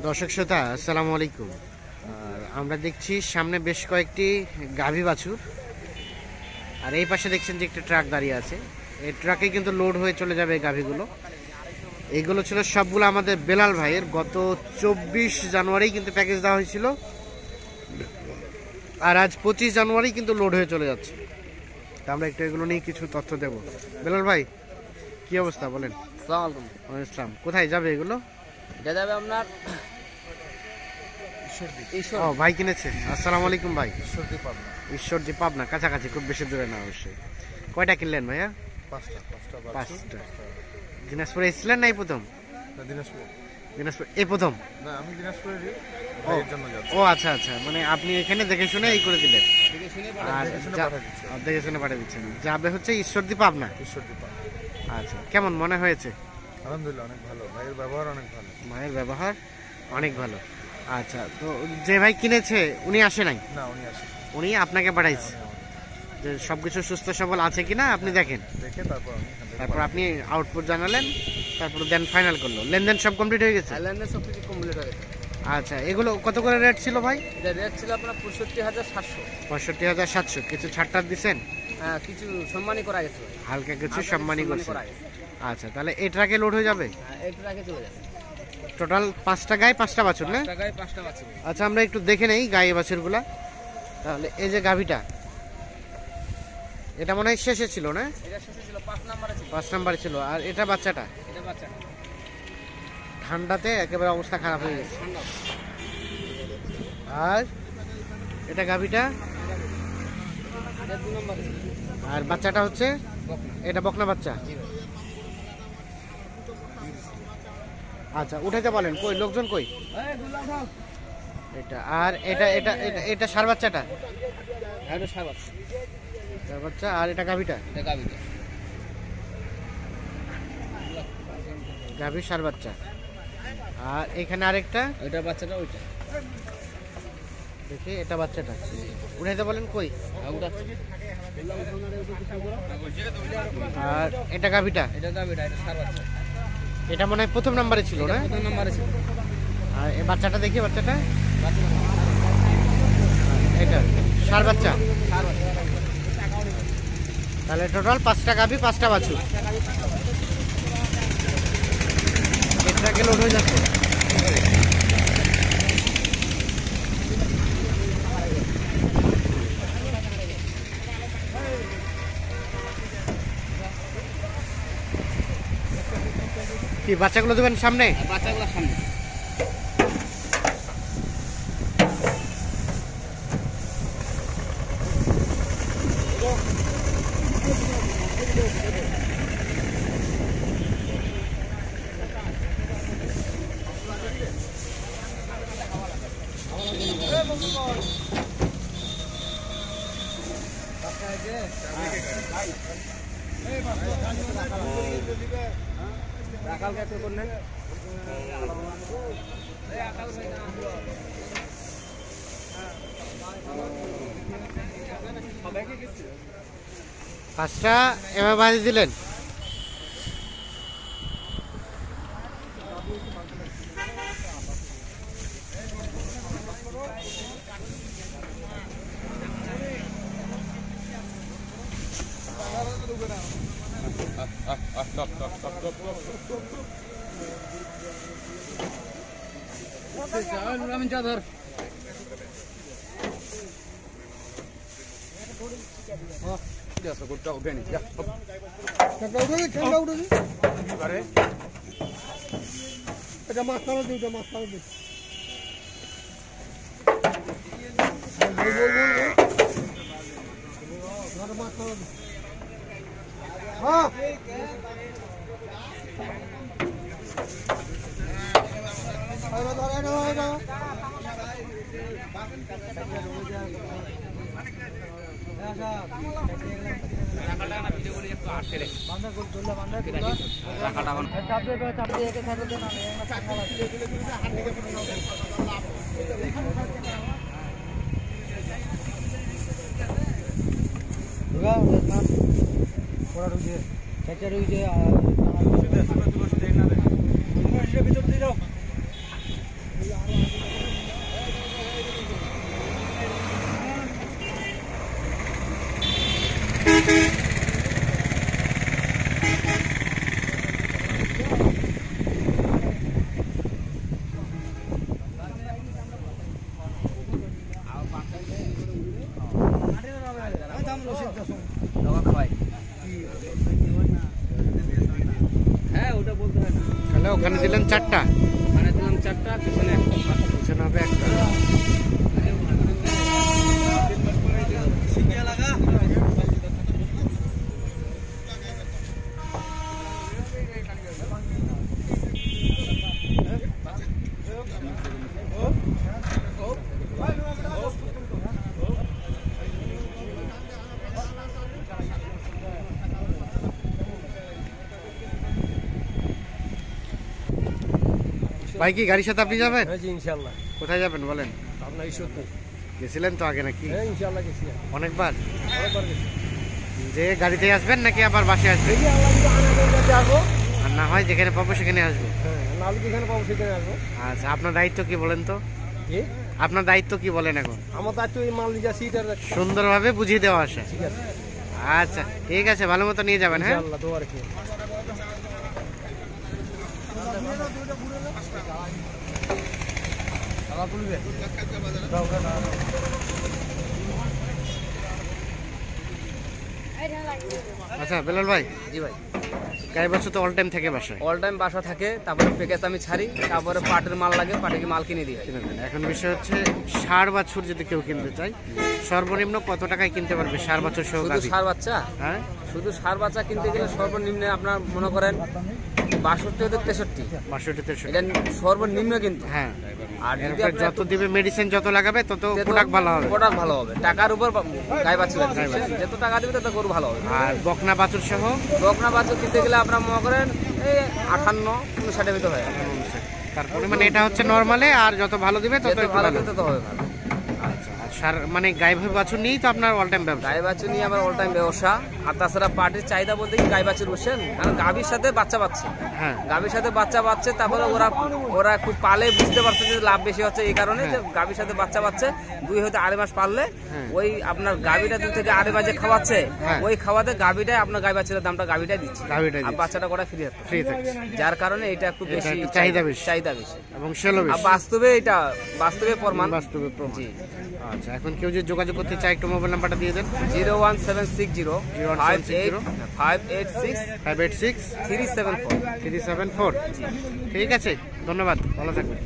দর্শক শ্রোতা আসসালামু আলাইকুম। আর আমরা দেখছি সামনে বেশ কয়েকটি গাভী বাছুর, আর এই পাশে দেখছেন যে একটা ট্রাক দাঁড়িয়ে আছে। এই ট্রাকে কিন্তু লোড হয়ে চলে যাবে এই গাভীগুলো। এইগুলো ছিল সবগুলো আমাদের বেলাল ভাইয়ের, গত 24 জানুয়ারি কিন্তু প্যাকেজ দেওয়া হয়েছিল, আর আজ 25 জানুয়ারি কিন্তু লোড হয়ে চলে যাচ্ছে। তা আমরা একটু এগুলো নিয়ে কিছু তথ্য দেব। বেলাল ভাই, কি অবস্থা বলেন? আসসালামু আলাইকুম। ইসলাম, কোথায় যাবে এগুলো? এটা যাবে আপনার ও ভাই কিনেছেন। আসসালামু আলাইকুম ভাই। ঈশ্বরদী পাবনা। ঈশ্বরদী পাবনা, কাছাকাছি, খুব বেশি দূরে না অবশ্যই। কয়টা কিনলেন ভাইয়া? পাঁচটা। দিনাজপুরে এসেছিলেন না এই প্রথম? দিনাজপুর এই প্রথম? ও আচ্ছা আচ্ছা, মানে আপনি এখানে দেখে শুনে এই করে দিলেন, আর দেখে শুনে পাঠিয়ে দিচ্ছেন। যাবে হচ্ছে ঈশ্বরদী পাবনা। আচ্ছা, কেমন মনে হয়েছে? আলহামদুলিল্লাহ অনেক ভালো, ভাইয়ের ব্যবহার অনেক ভালো। মায়ের ব্যবহার অনেক ভালো। আচ্ছা, তো যে ভাই কিনেছে উনি আসে নাই? না, উনি আসে, উনি আপনাকে পাঠাইছে যে সবকিছু সুস্থ সবল আছে কিনা আপনি দেখেন, দেখে তারপর আপনি আউটপুট জানালেন, তারপর দেন ফাইনাল করলো। লেনদেন সব কমপ্লিট হয়ে গেছে? আইল্যান্ডে সব কিছু কমপ্লিট হয়ে গেছে। আচ্ছা, এগুলো কত করে রেট ছিল ভাই? এটা রেট ছিল আপনার 65,700। 65,700। কিছু ছাড়টার দিচ্ছেন? হ্যাঁ, কিছু সম্মানই করা গেছে, হালকা কিছু সম্মানই করছে। করা গেছে। আচ্ছা, তাহলে এই ট্রাকে লোড হয়ে যাবে? হ্যাঁ, এই ট্রাকে চলে যাবে। টোটাল 5টা গায়ে 5টা বাছুর না? 5 টাকায় 5টা বাছুর। আচ্ছা, আমরা একটু দেখে নেই গায়ে বাছুরগুলা। তাহলে এই যে গাভীটা, এটা মনে হয় শেষে ছিল না? এটা শেষে ছিল, 5 নম্বরে ছিল। 5 নাম্বারে ছিল। আর এটা বাচ্চাটা? এটা বাচ্চা ঠান্ডাতে একেবারে অবস্থা খারাপ হয়ে গেছে। আর এটা গাভীটা? এটা 2 নম্বরে ছিল। আর বাচ্চাটা হচ্ছে বকনা। এটা বকনা বাচ্চা। আচ্ছা, উঠাইতে বলেন। কই লোকজন কই? এটা আর এটা এটা এটা সার বাচ্চাটা? এটা সার বাচ্চা। সার বাচ্চা। আর এটা গাভীটা? এটা গাবিটা। গাভী সার বাচ্চা। আর এখানে আরেকটা? এটা বাচ্চাটা, ওইটা দেখি, এটা বাচ্চাটা উঠাইতে বলেন। কই? আর এটা গাভীটা? এটা গাবিটা, এটা সার বাচ্চা। এটা মনে হয় প্রথম নাম্বারে ছিল না? 2 নম্বরে ছিল। আর এই বাচ্চাটা দেখি, বাচ্চাটা এটা সার বাচ্চা। সার বাচ্চা। তাহলে টোটাল 5টা গাভী 5টা বাছুর এটাকে লোড হয়ে যাচ্ছে। কি বাচ্চাগুলো দেবেন সামনে? বাচ্চাগুলো সামনে। রাখাল কত করলেন? পাঁচটা এবার বাজিয়ে দিলেন। আমি চাদর এটা মাছ খাওয়া দিই, এটা মাছ খাওয়া দিই। মাছ খাওয়া দিই। হ্যাঁ, তাহলে ওখানে দিলেন 4টা, মানে দিলাম 4টা, পিছনে একটা। পিছনে হবে 1টা। ভাই কি গাড়ির সাথে আপনি যাবেন? হ্যাঁ জি ইনশাআল্লাহ। কোথায় যাবেন বলেন? আপনার ঈশ্বর নেই। গেছিলেন তো আগে নাকি? হ্যাঁ ইনশাআল্লাহ গেছি। অনেকবার? অনেকবার গেছি। যে গাড়িতে আসবেন নাকি আবার বাসে আসবেন? দেখি আল্লাহ যদি আনাদের কাছে আসবো। আর না হয় যেখানে পাবো সেখানে আসবো। হ্যাঁ নাহলে যেখানে পাবো সেখানে আসবো। আচ্ছা, আপনার দায়িত্ব কি বলেন তো? জি আপনার দায়িত্ব কি বলেন এখন? আমার দায়িত্ব এই মাল নিজে সিটার সুন্দরভাবে বুঝিয়ে দেওয়া আসে। ঠিক আছে আচ্ছা ঠিক আছে, ভালো মতো নিয়ে যাবেন। হ্যাঁ, ইনশাআল্লাহ দোয়া রাখি। আচ্ছা বেলাল ভাই, জি ভাই, গাই বাছুর তো অল টাইম থাকে বাসায়? অল টাইম বাসা থাকে, তারপরে প্যাকেজ আমি ছাড়ি, তারপরে পাটের মাল লাগে, পাটের মাল কিনে দিই। কিনে দেন। এখন বিষয় হচ্ছে ষাঁড় বাছুর যদি কেউ কিনতে চায়, সর্বনিম্ন কত টাকায় কিনতে পারবে ষাঁড় বাছুর সহ শুধু গাভী? ষাঁড় বাচ্চা, হ্যাঁ, শুধু ষাঁড় বাচ্চা কিনতে গেলে সর্বনিম্ন আপনার মনে করেন 62 থেকে 63, 62-63। এটা সর্বনিম্ন কিন্তু। হ্যাঁ, আর যদি এরপর আপনি যত দিবে মেডিসিন যত লাগাবে তত প্রোডাক্ট ভালো হবে। প্রোডাক্ট ভালো হবে, টাকার উপর গাই বাছুর আছে। যত টাকা দিবে তত গরু ভালো হবে। আর বকনা বাছুর সহ বকনা বাছুর কিনতে গেলে আপনার মনে করেন এই 58-59 ভিতর হয়। তারপরে মানে এটা হচ্ছে নরমালে, আর যত ভালো দিবে তত যত একটু ভালো ভালো। দিবে তত হবে ভালো। আচ্ছা, আর মানে গাই বাছুর নিয়েই তো আপনার অল টাইম ব্যবসা? গাই বাছুর নিয়ে আমার অল টাইম ব্যবসা। আর তাছাড়া পাটির চাহিদা বলতে কি গাই বাছুর বসেন, কারণ গাভীর সাথে বাচ্চা পাচ্ছে, হ্যাঁ, গাভীর সাথে বাচ্চা পাচ্ছে, তারপরে ওরা একটু পালে বুঝতে পারছে যে লাভ বেশি হচ্ছে, এই কারণে যে গাভীর সাথে বাচ্চা পাচ্ছে। 2 হতে 2.5 মাস পারলে হ্যাঁ। ওই আপনার গাভীটা 2 থেকে 2.5 মাস যে খাওয়াচ্ছে, হ্যাঁ। ওই খাওয়াতে গাভীটাই আপনার গাই বাছুরের দামটা গাভীটাই দিচ্ছে, গাভীটাই আর দিচ্ছে। বাচ্চাটা করা ফ্রি থাকে। ফ্রি থাকে যার কারণে এটা একটু এটা বেশি একটু চাহিদা বেশি। চাহিদা বেশি এবং সেলও আর বেশি। বাস্তবে এটা বাস্তবে প্রমাণ। বাস্তবে প্রমাণ। জি। আচ্ছা, এখন কেউ যদি যোগাযোগ করতে চায় একটু মোবাইল নাম্বারটা দিয়ে দেন। 01760 01760 586 586 374। 374। ঠিক আছে, ধন্যবাদ, ভালো থাকবেন।